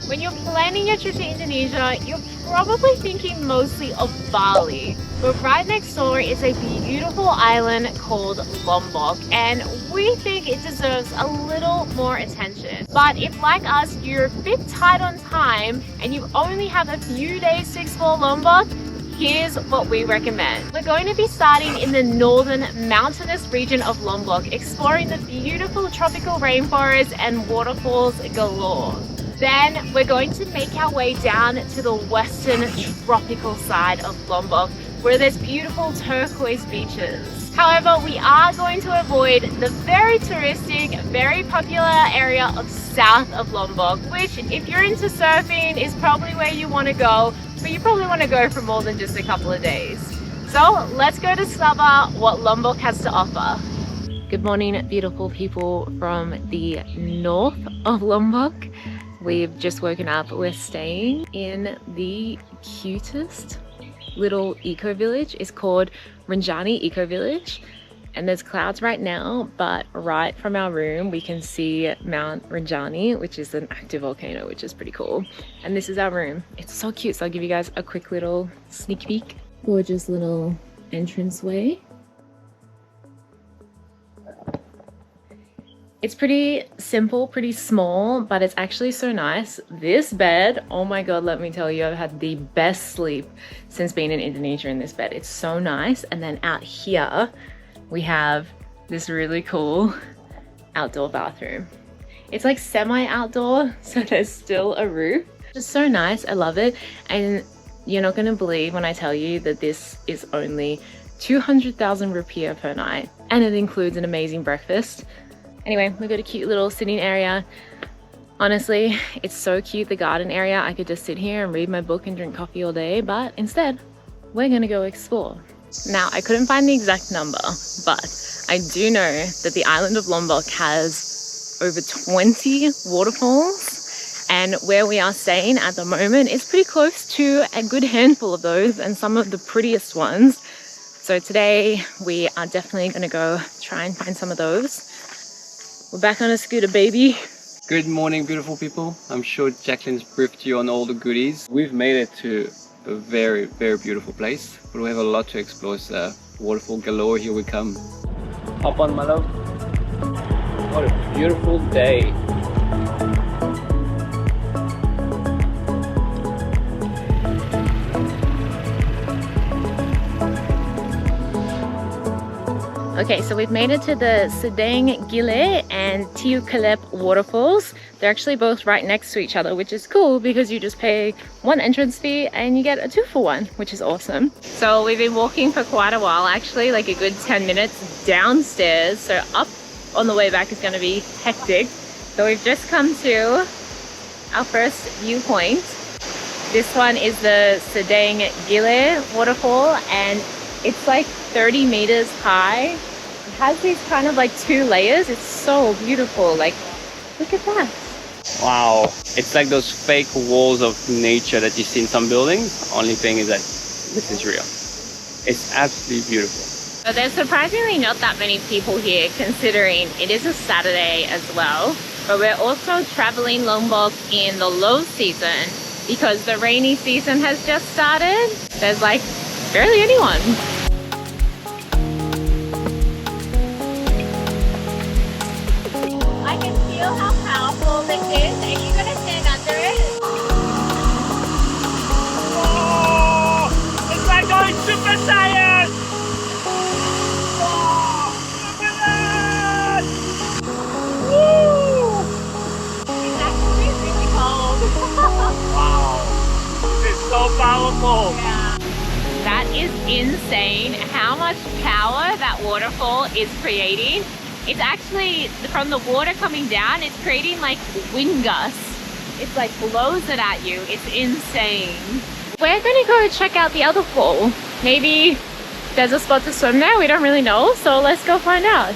When you're planning your trip to Indonesia, you're probably thinking mostly of Bali. But right next door is a beautiful island called Lombok, and we think it deserves a little more attention. But if, like us, you're a bit tight on time and you only have a few days to explore Lombok, here's what we recommend. We're going to be starting in the northern mountainous region of Lombok, exploring the beautiful tropical rainforest and waterfalls galore. Then we're going to make our way down to the western tropical side of Lombok, where there's beautiful turquoise beaches. However, we are going to avoid the very touristic, very popular area of south of Lombok, which, if you're into surfing, is probably where you want to go, but you probably want to go for more than just a couple of days. So let's go discover what Lombok has to offer. Good morning, beautiful people from the north of Lombok. We've just woken up. We're staying in the cutest little eco village. It's called Rinjani Eco Village, and there's clouds right now, but right from our room we can see Mount Rinjani, which is an active volcano, which is pretty cool. And this is our room. It's so cute, so I'll give you guys a quick little sneak peek. Gorgeous little entranceway. It's pretty simple, pretty small, but it's actually so nice. This bed, oh my god, let me tell you, I've had the best sleep since being in Indonesia in this bed. It's so nice. And then out here, we have this really cool outdoor bathroom. It's like semi-outdoor, so there's still a roof. Just so nice, I love it. And you're not gonna believe when I tell you that this is only 200,000 rupiah per night. And it includes an amazing breakfast. Anyway, we've got a cute little sitting area. Honestly, it's so cute, the garden area. I could just sit here and read my book and drink coffee all day, but instead, we're gonna go explore. Now, I couldn't find the exact number, but I do know that the island of Lombok has over 20 waterfalls, and where we are staying at the moment is pretty close to a good handful of those and some of the prettiest ones. So today, we are definitely gonna go try and find some of those. We're back on a scooter, baby. Good morning, beautiful people. I'm sure Jacqueline's briefed you on all the goodies. We've made it to a very, very beautiful place, but we have a lot to explore. It's waterfall galore. Here we come. Hop on, my love. What a beautiful day. Okay, so we've made it to the Sedang Gile and Tiu Kelep waterfalls. They're actually both right next to each other, which is cool because you just pay one entrance fee and you get a 2-for-1, which is awesome. So we've been walking for quite a while, actually, like a good 10 minutes downstairs. So up on the way back is going to be hectic. So we've just come to our first viewpoint. This one is the Sedang Gile waterfall, and it's like 30 meters high. It has these kind of like 2 layers. It's so beautiful. Like, look at that. Wow. It's like those fake walls of nature that you see in some buildings. Only thing is that this is real. It's absolutely beautiful. So there's surprisingly not that many people here, considering it is a Saturday as well. But we're also traveling Lombok in the low season because the rainy season has just started. There's like barely anyone. I can feel how powerful this is. Are you gonna stand under it? Oh, it's like going Super Saiyan! Oh, look at that! Woo! It's actually really cold. Wow, it's so powerful. Yeah. That is insane how much power that waterfall is creating. It's actually, from the water coming down, it's creating like wind gusts. It's like blows it at you. It's insane. We're gonna go check out the other fall. Maybe there's a spot to swim there. We don't really know, so let's go find out.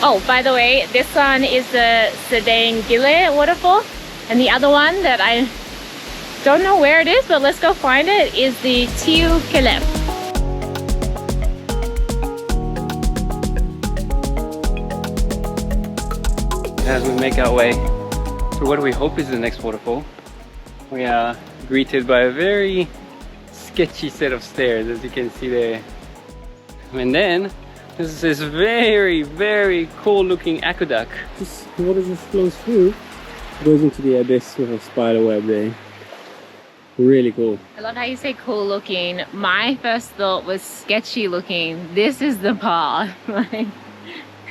Oh, by the way, this one is the Sedang Gile waterfall, and the other one that I don't know where it is, but let's go find it, is the Tiu Kelep. As we make our way to what we hope is the next waterfall, We are greeted by a very sketchy set of stairs, as you can see there. And then there's this very cool looking aqueduct. This water just flows through, goes into the abyss with a spider web there. Really cool. I love how you say cool looking. My first thought was sketchy looking. This is the path. Like,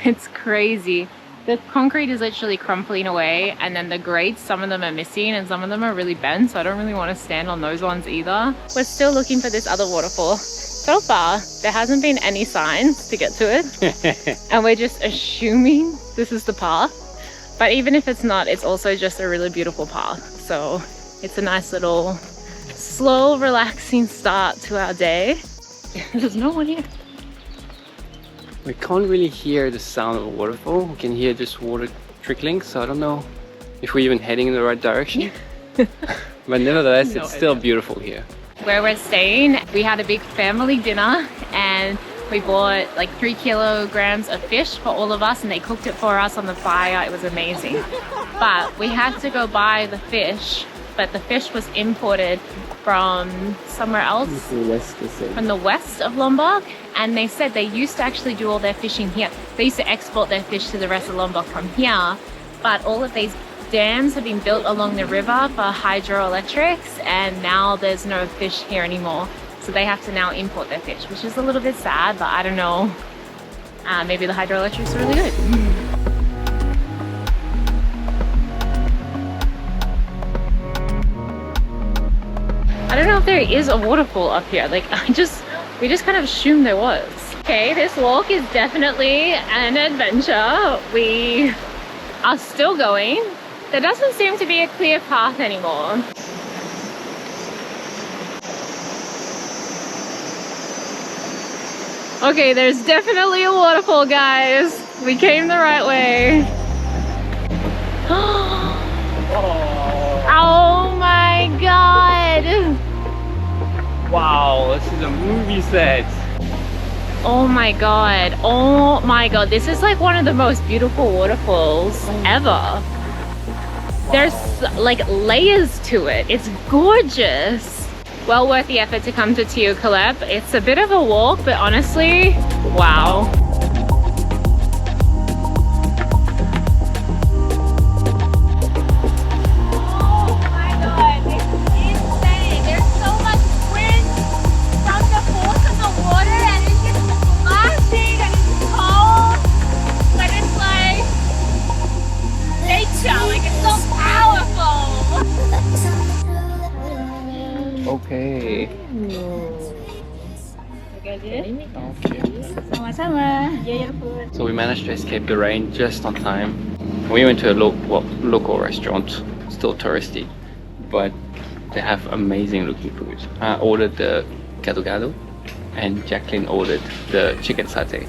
it's crazy. The concrete is literally crumpling away, and then the grates, some of them are missing and some of them are really bent, so I don't really want to stand on those ones either. We're still looking for this other waterfall. So far, there hasn't been any signs to get to it. And we're just assuming this is the path. But even if it's not, it's also just a really beautiful path. So it's a nice little slow, relaxing start to our day. There's no one here. We can't really hear the sound of a waterfall. We can hear just water trickling, so I don't know if we're even heading in the right direction. But nevertheless, it's still beautiful here. Where we're staying, we had a big family dinner and we bought like 3 kilograms of fish for all of us, and they cooked it for us on the fire. It was amazing. But we had to go buy the fish, but the fish was imported from somewhere else, from the west of Lombok, and they said they used to actually do all their fishing here. They used to export their fish to the rest of Lombok from here, but all of these dams have been built along the river for hydroelectrics, and now there's no fish here anymore, so they have to now import their fish, which is a little bit sad, but I don't know, maybe the hydroelectrics are really good. I don't know if there is a waterfall up here. Like, we just kind of assumed there was. Okay, this walk is definitely an adventure. We are still going. There doesn't seem to be a clear path anymore. Okay, there's definitely a waterfall, guys. We came the right way. Oh my god! Wow, this is a movie set. Oh my god. Oh my god. This is like one of the most beautiful waterfalls ever. There's like layers to it. It's gorgeous. Well worth the effort to come to Tio Caleb. It's a bit of a walk, but honestly, wow. Okay. So we managed to escape the rain just on time. We went to a local restaurant, still touristy, but they have amazing looking food. I ordered the gado-gado and Jacqueline ordered the chicken satay.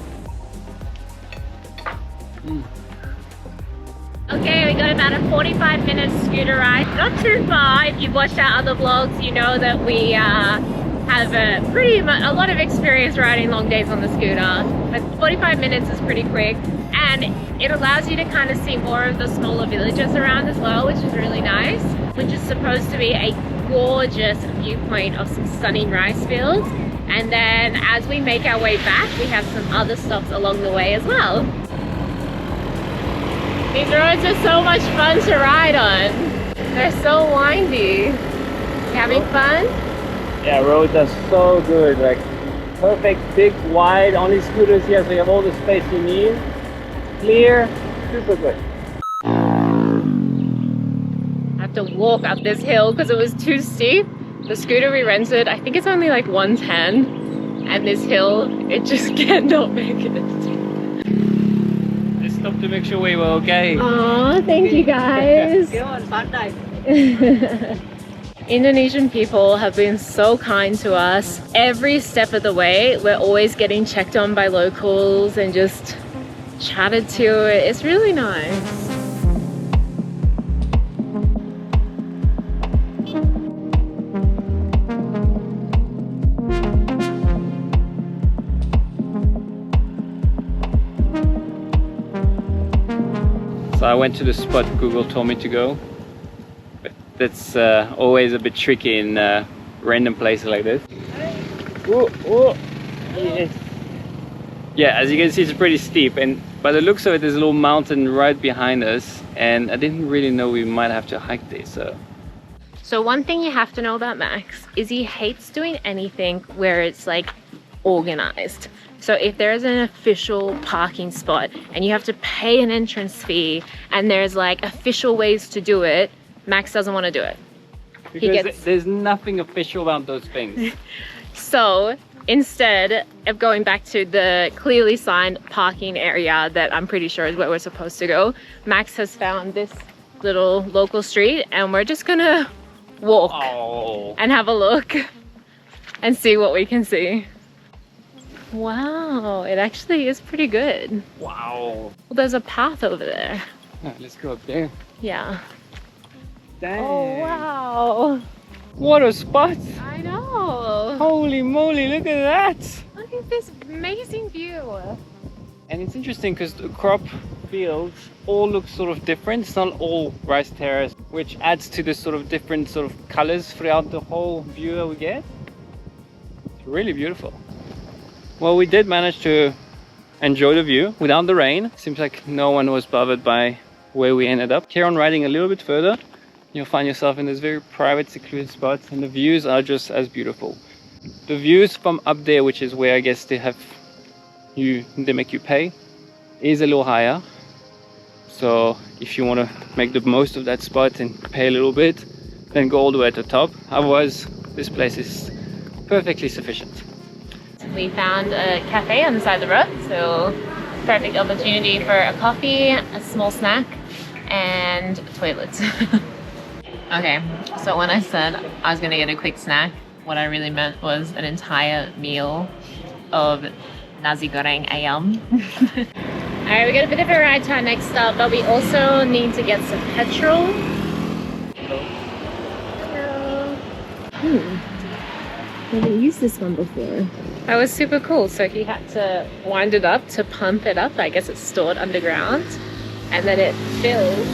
Okay, we got about a 45-minute scooter ride. Not too far. If you've watched our other vlogs, you know that we have a lot of experience riding long days on the scooter. But 45 minutes is pretty quick, and it allows you to kind of see more of the smaller villages around as well, which is really nice. Which is supposed to be a gorgeous viewpoint of some stunning rice fields. And then as we make our way back, we have some other stops along the way as well. These roads are so much fun to ride on. They're so windy. You having fun? Yeah, roads are so good. Like perfect, big, wide, only scooters here, so you have all the space you need. Clear, super good. I have to walk up this hill because it was too steep. The scooter we rented, I think it's only like 110, and this hill, it just cannot make it. Stop to make sure we were okay. Oh, thank you guys. Indonesian people have been so kind to us. Every step of the way, we're always getting checked on by locals and just chatted to. It's really nice. So I went to the spot Google told me to go, but that's always a bit tricky in random places like this. Oh, oh, yes. Yeah, as you can see, it's pretty steep, and by the looks of it, there's a little mountain right behind us, and I didn't really know we might have to hike this. So one thing you have to know about Max is he hates doing anything where it's like organized. So if there's an official parking spot and you have to pay an entrance fee and there's like official ways to do it, Max doesn't want to do it. Because there's nothing official about those things. So instead of going back to the clearly signed parking area that I'm pretty sure is where we're supposed to go, Max has found this little local street and we're just gonna walk and have a look and see what we can see. Wow, it actually is pretty good. Wow. Well, there's a path over there. Let's go up there. Yeah. Dang. Oh, wow. What a spot. I know. Holy moly, look at that. Look at this amazing view. And it's interesting because the crop fields all look sort of different. It's not all rice terrace, which adds to the sort of different sort of colors throughout the whole view that we get. It's really beautiful. Well, we did manage to enjoy the view without the rain. Seems like no one was bothered by where we ended up. Carry on riding a little bit further. You'll find yourself in this very private, secluded spot, and the views are just as beautiful. The views from up there, which is where I guess they make you pay, is a little higher. So if you want to make the most of that spot and pay a little bit, then go all the way to the top. Otherwise, this place is perfectly sufficient. We found a cafe on the side of the road, so perfect opportunity for a coffee, a small snack, and toilets. Okay, so when I said I was gonna get a quick snack, what I really meant was an entire meal of nasi goreng ayam. Alright, we got a bit of a ride to our next stop, but we also need to get some petrol. Haven't used this one before. That was super cool. So he had to wind it up to pump it up. I guess it's stored underground. And then it fills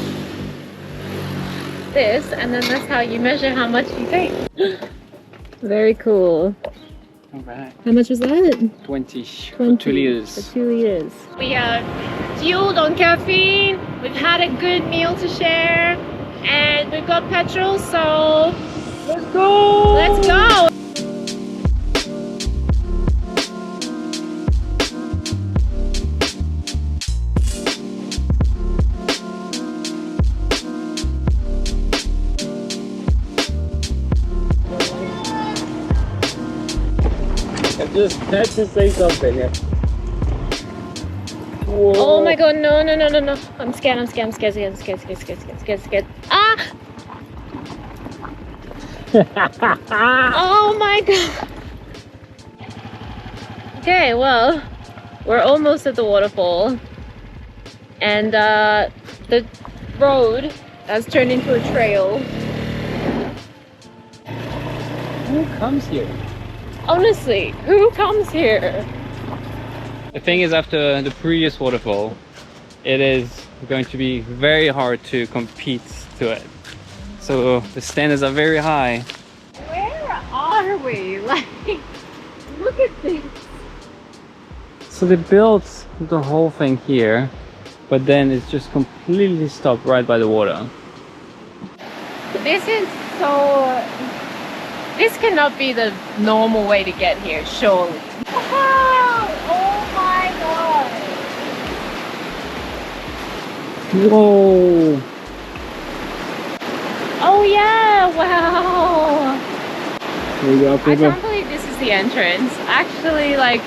this, and then that's how you measure how much you take. Very cool. Alright. How much was that? 20 for 2 liters. For 2 liters. We are fueled on caffeine. We've had a good meal to share. And we've got petrol, so let's go! Let's go! I just had to say something. Whoa. Oh my god, no. I'm scared. Ah! Oh my god. Okay, well, we're almost at the waterfall. And the road has turned into a trail. Who comes here? Honestly, who comes here? The thing is, after the previous waterfall, it is going to be very hard to compete to it. So the standards are very high. Where are we? Like, look at this. So they built the whole thing here, but then it's just completely stopped right by the water. This is so... This cannot be the normal way to get here, surely. Wow! Oh my god! Whoa! Oh yeah! Wow! There you go, I people. can't believe this is the entrance. Actually, like,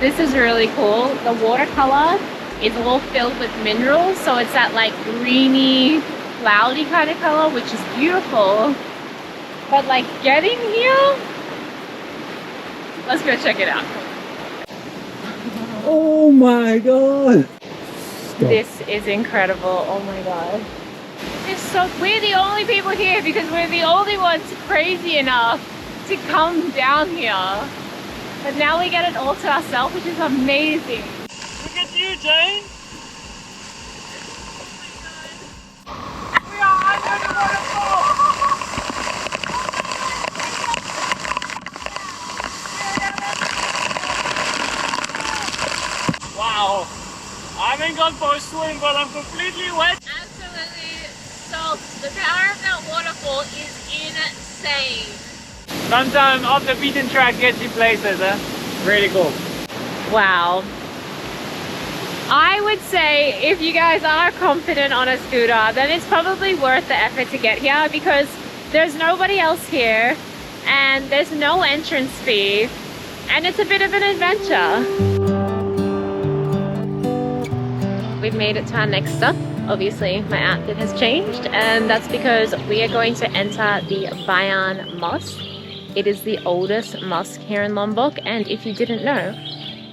this is really cool. The watercolor is all filled with minerals, so it's that like greeny, cloudy kind of color, which is beautiful. But like getting here, let's go check it out. Oh my god! This is incredible. Oh my god. It's so, we're the only people here because we're the only ones crazy enough to come down here. But now we get it all to ourselves, which is amazing. Look at you, Jane. We are under the waterfall. gone for a swim, but I'm completely wet. Absolutely soaked. The power of that waterfall is insane. Sometimes off the beaten track gets you places, huh? Really cool. Wow. I would say if you guys are confident on a scooter, then it's probably worth the effort to get here because there's nobody else here and there's no entrance fee and it's a bit of an adventure. We've made it to our next stop. Obviously my outfit has changed and that's because we are going to enter the Bayan Mosque. It is the oldest mosque here in Lombok, and if you didn't know,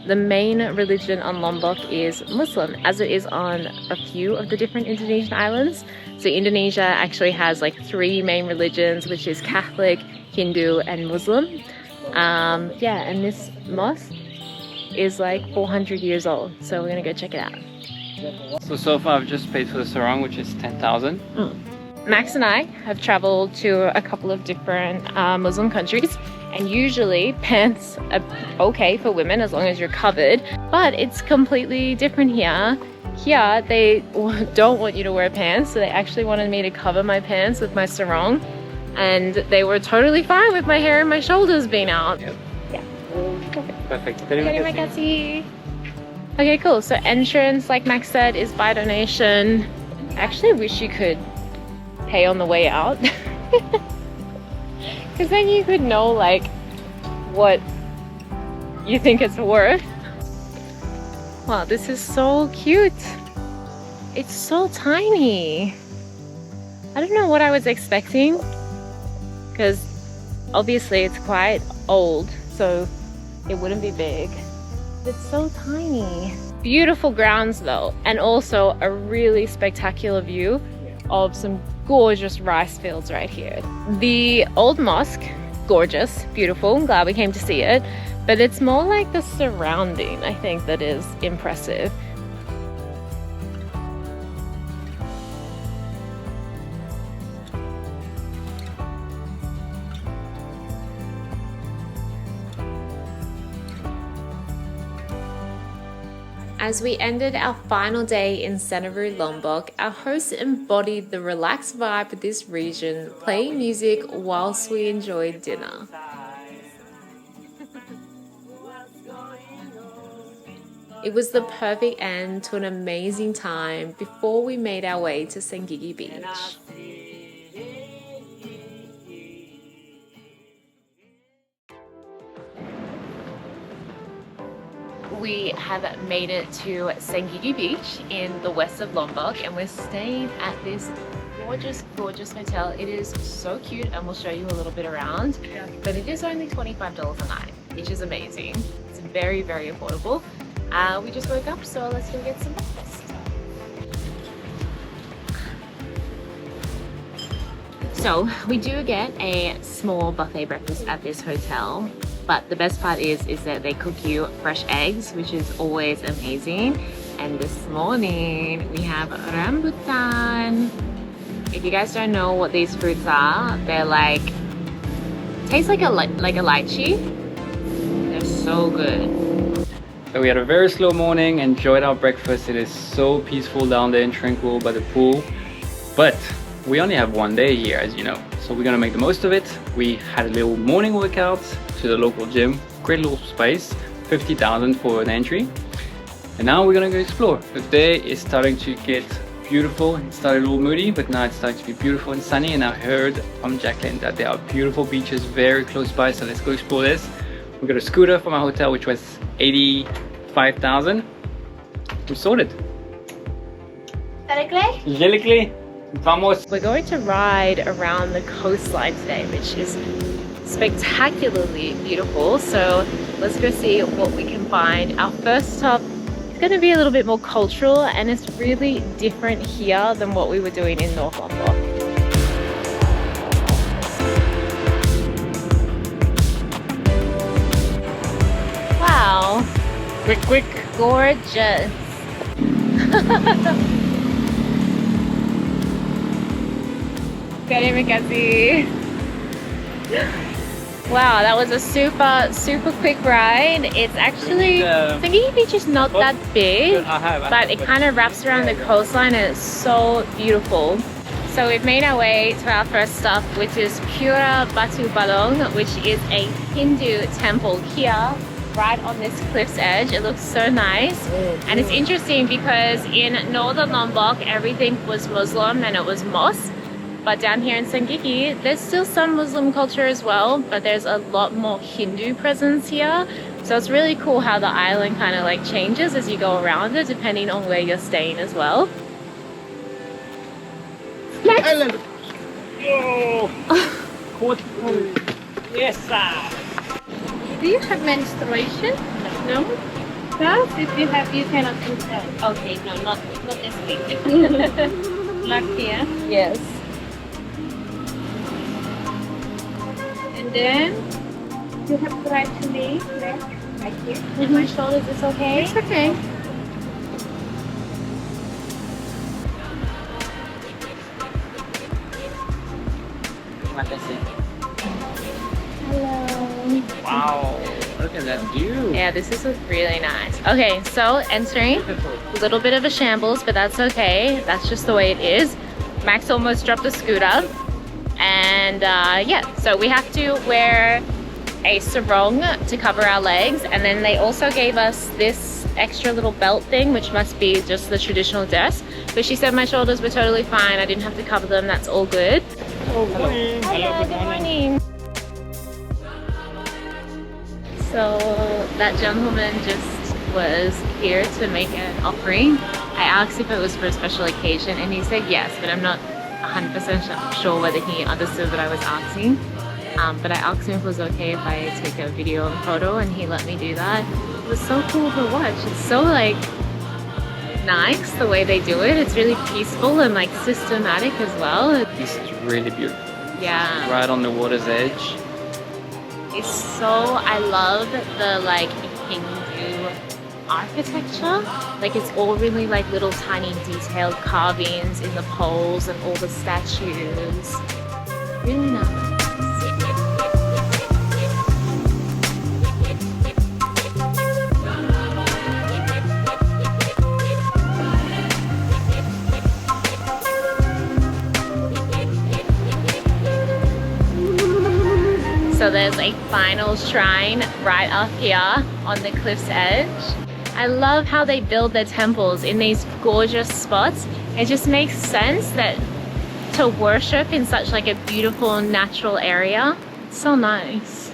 the main religion on Lombok is Muslim, as it is on a few of the different Indonesian islands. So Indonesia actually has like 3 main religions, which is Catholic, Hindu, and Muslim. Yeah, and this mosque is like 400 years old, so we're gonna go check it out. So far I've just paid for the sarong, which is 10,000. Max and I have traveled to a couple of different Muslim countries, and usually pants are okay for women as long as you're covered, but it's completely different here. Here they don't want you to wear pants, so they actually wanted me to cover my pants with my sarong, and they were totally fine with my hair and my shoulders being out. Yep. Yeah. Perfect. Terima kasih. Okay, cool. So entrance, like Max said, is by donation. I actually wish you could pay on the way out because then you could know like what you think it's worth. Wow, this is so cute. It's so tiny. I don't know what I was expecting because obviously it's quite old, so it wouldn't be big. It's so tiny. Beautiful grounds though, and also a really spectacular view of some gorgeous rice fields right here. The old mosque, gorgeous, beautiful, I'm glad we came to see it, but it's more like the surrounding, I think, that is impressive. As we ended our final day in Senaru, Lombok, our host embodied the relaxed vibe of this region, playing music whilst we enjoyed dinner. It was the perfect end to an amazing time before we made our way to Senggigi Beach. We have made it to Senggigi Beach in the west of Lombok, and we're staying at this gorgeous hotel. It is so cute, and we'll show you a little bit around, but it is only $25 a night, which is amazing. It's very affordable. We just woke up, so let's go get some breakfast. So we do get a small buffet breakfast at this hotel, but the best part is that they cook you fresh eggs, which is always amazing. And this morning we have rambutan. If you guys don't know what these fruits are, they're like, taste like a lychee. They're so good. So we had a very slow morning, enjoyed our breakfast. It is so peaceful down there and tranquil by the pool. But we only have one day here, as you know. So we're gonna make the most of it. We had a little morning workout to the local gym. Great little space, 50,000 for an entry. And now we're gonna go explore. The day is starting to get beautiful. It started a little moody, but now it's starting to be beautiful and sunny. And I heard from Jacqueline that there are beautiful beaches very close by, so let's go explore this. We got a scooter from our hotel, which was 85,000. We're sorted. Jelikli. Vamos. We're going to ride around the coastline today, which is spectacularly beautiful. So let's go see what we can find. Our first stop is going to be a little bit more cultural, and it's really different here than what we were doing in North Lombok. Wow. Quick. Gorgeous. Terima kasih. Wow, that was a super quick ride. It's actually, Sangiki Beach is not that big, but it kind of wraps around the coastline and it's so beautiful. So we've made our way to our first stop, which is Pura Batu Balong, which is a Hindu temple here, right on this cliff's edge. It looks so nice. And it's interesting because in northern Lombok, everything was Muslim and it was mosque. But down here in Sangiki, there's still some Muslim culture as well, but there's a lot more Hindu presence here. So it's really cool how the island kind of like changes as you go around it, depending on where you're staying as well. Island. Yes, sir. Do you have menstruation? No? No? If you have, you cannot consent. Okay, no, not this week. Not here? Yes. And then you have to right to me, right here. With my shoulders, it's okay? It's okay. Hello. Wow, look at that view. Yeah, this is really nice. Okay, so entering, a little bit of a shambles, but that's okay. That's just the way it is. Max almost dropped the scooter. And yeah, so we have to wear a sarong to cover our legs. And then they also gave us this extra little belt thing, which must be just the traditional dress. But she said my shoulders were totally fine. I didn't have to cover them. That's all good. Oh, good morning. Hello, good morning. So that gentleman just was here to make an offering. I asked if it was for a special occasion and he said yes, but I'm not 100% sure whether he understood what I was asking. But I asked him if it was okay if I take a video and photo, and he let me do that. It was so cool to watch. It's so like nice the way they do it. It's really peaceful and like systematic as well. This is really beautiful. Yeah. Right on the water's edge. It's so, I love the like Hindu architecture. Like it's all really like little tiny detailed carvings in the poles and all the statues. Really nice. So there's a final shrine right up here on the cliff's edge. I love how they build their temples in these gorgeous spots. It just makes sense that to worship in such like a beautiful natural area. It's so nice.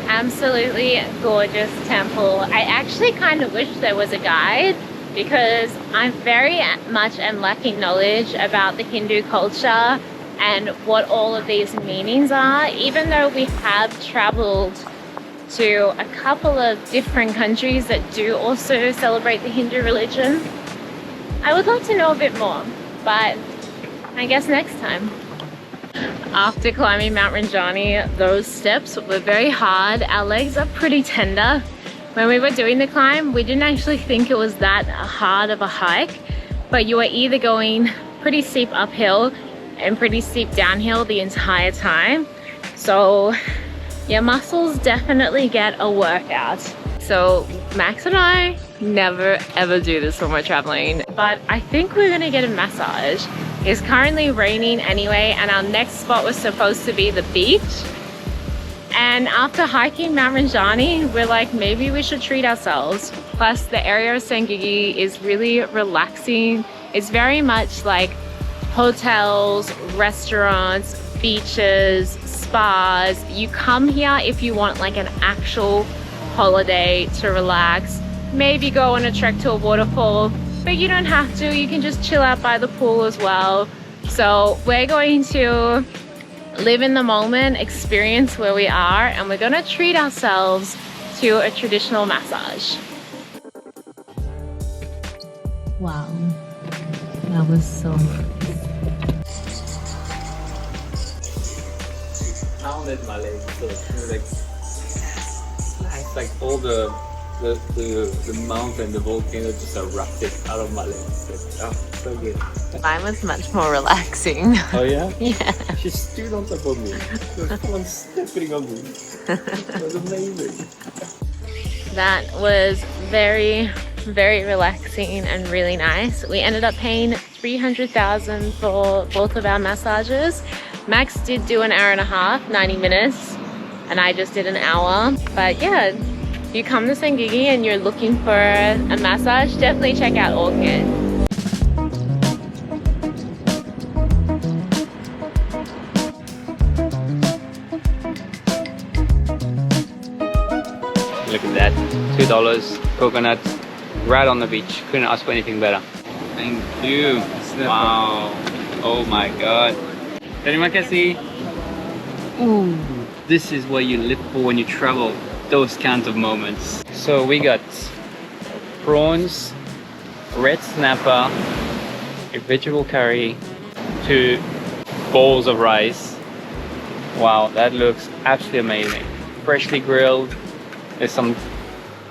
Absolutely gorgeous temple. I actually kind of wish there was a guide because I very much am lacking knowledge about the Hindu culture and what all of these meanings are. Even though we have traveled to a couple of different countries that do also celebrate the Hindu religion, I would like to know a bit more, but I guess next time. After climbing Mount Rinjani, those steps were very hard. Our legs are pretty tender. When we were doing the climb, we didn't actually think it was that hard of a hike, but you were either going pretty steep uphill and pretty steep downhill the entire time. So your muscles definitely get a workout. So Max and I never ever do this when we're traveling, but I think we're gonna get a massage. It's currently raining anyway, and our next spot was supposed to be the beach. And after hiking Mount Rinjani, we're like, maybe we should treat ourselves. Plus the area of Sangiki is really relaxing. It's very much like hotels, restaurants, beaches, spas. You come here if you want like an actual holiday to relax, maybe go on a trek to a waterfall, but you don't have to. You can just chill out by the pool as well. So we're going to live in the moment, experience where we are, and we're gonna treat ourselves to a traditional massage. Wow, that was so nice. Pounded my legs, so it's like all the mountain, the volcano just erupted out of my legs. so good. Mine was much more relaxing. Oh yeah? Yeah. She stood on top of me. She was full on stepping on me. It was amazing. That was very, very relaxing and really nice. We ended up paying 300,000 for both of our massages. Max did do an hour and a half, 90 minutes, and I just did an hour. But yeah, if you come to Senggigi and you're looking for a massage, definitely check out Orchid. Look at that. $2 coconut right on the beach. Couldn't ask for anything better. Thank you. Wow. Oh my god. Terima kasih. Ooh, this is what you live for when you travel. Those kinds of moments. So we got prawns, red snapper, a vegetable curry, 2 bowls of rice. Wow, that looks absolutely amazing. Freshly grilled. There's some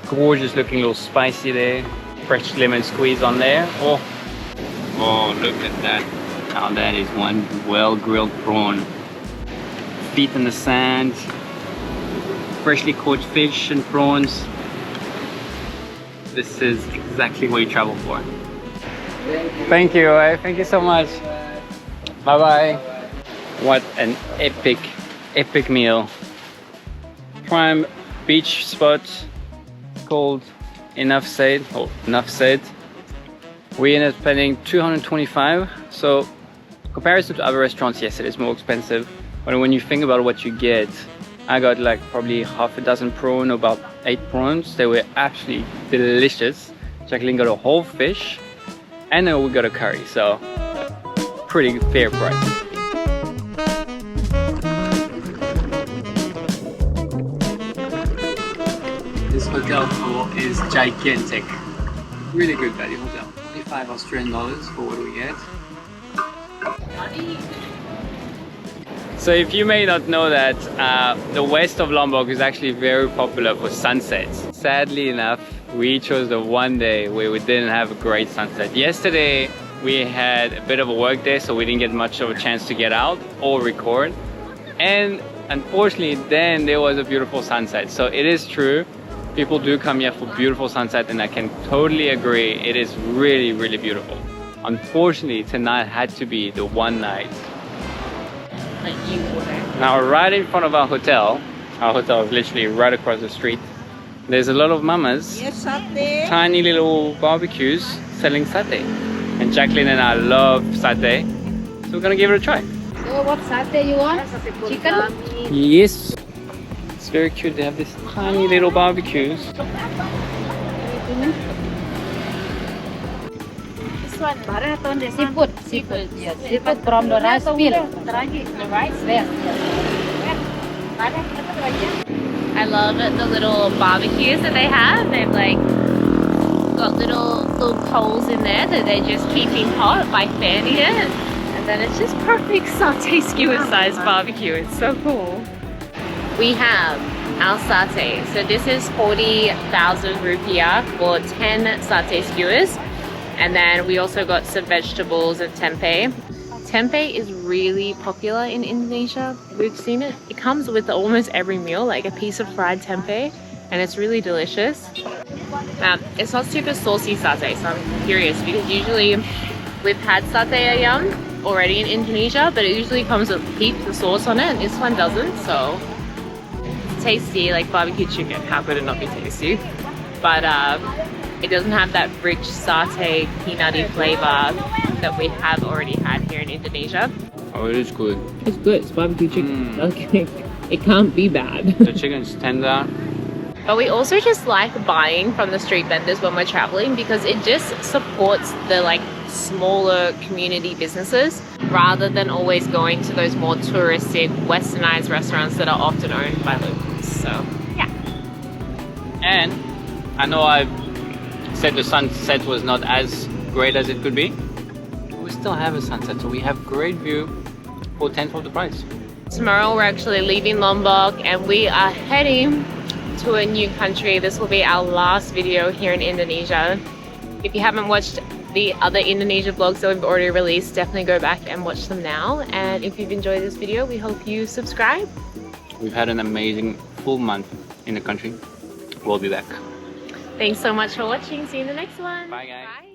gorgeous looking little spicy there. Fresh lemon squeeze on there. Oh, look at that. Now that is one well grilled prawn. Feet in the sand. Freshly caught fish and prawns. This is exactly what you travel for. Thank you. Thank you so much. Bye bye. What an epic meal. Prime beach spot called Enough Said. We ended up spending 225. So comparison to other restaurants, yes, it is more expensive. But when you think about what you get, I got like probably half a dozen prawn, about 8 prawns. They were absolutely delicious. Jacqueline got a whole fish, and then we got a curry. So pretty fair price. This hotel tour is gigantic. Really good value hotel. 25 Australian dollars for what we get. So if you may not know that, the west of Lombok is actually very popular for sunsets. Sadly enough, we chose the one day where we didn't have a great sunset. Yesterday we had a bit of a work day, so we didn't get much of a chance to get out or record. And unfortunately then there was a beautiful sunset. So it is true, people do come here for beautiful sunset, and I can totally agree, it is really, really beautiful. Unfortunately tonight had to be the one night. Now right in front of our hotel is literally right across the street, there's a lot of mamas, tiny little barbecues selling satay. And Jacqueline and I love satay, so we're gonna give it a try. So what satay you want? Chicken? Yes. It's very cute, they have these tiny little barbecues. Seafood. Yes. Seafood from the rice field. The rice? Yes. I love the little barbecues that they have. They've like got little coals in there that they're just keeping hot by fanning it. And then it's just perfect satay skewer size barbecue. It's so cool. We have our satay. So this is 40,000 rupiah for 10 satay skewers. And then we also got some vegetables and tempeh. Tempeh is really popular in Indonesia. We've seen it. It comes with almost every meal, like a piece of fried tempeh, and it's really delicious. It's not super saucy satay, so I'm curious because usually we've had satay ayam already in Indonesia, but it usually comes with heaps of sauce on it, and this one doesn't. So it's tasty, like barbecue chicken. How could it not be tasty? But it doesn't have that rich satay peanutty flavor that we have already had here in Indonesia. Oh, it is good. It's good. It's barbecue chicken. Okay. It can't be bad. The chicken's tender. But we also just like buying from the street vendors when we're traveling because it just supports the like smaller community businesses rather than always going to those more touristic, westernized restaurants that are often owned by locals. So, yeah. And I know I've said the sunset was not as great as it could be. We still have a sunset, so we have great view for 10th of the price. Tomorrow we're actually leaving Lombok and we are heading to a new country. This will be our last video here in Indonesia. If you haven't watched the other Indonesia vlogs that we've already released, definitely go back and watch them now. And if you've enjoyed this video, we hope you subscribe. We've had an amazing full month in the country. We'll be back. Thanks so much for watching. See you in the next one. Bye, guys. Bye.